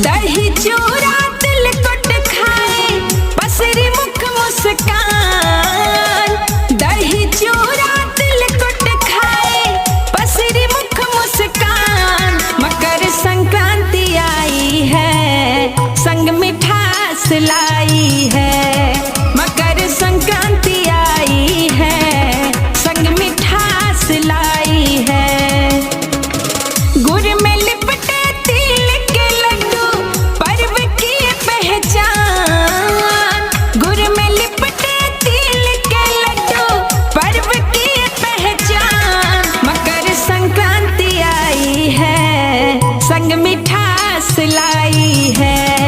दही चूड़ा तिलकुट खाए पसरी मुख मुस्कान। दही चूड़ा तिलकुट खाए पसरी मुख मुस्कान। मकर संक्रांति आई है संग मिठास लाई है। मकर संक्रांति आई है संग मिठास लाई है। गुड़ में लिपटे तिल के लड्डू पर्व की पहचान। गुड़ में लिपटे तिल के लड्डू पर्व की पहचान। मकर संक्रांति आई है संग मिठास लाई है।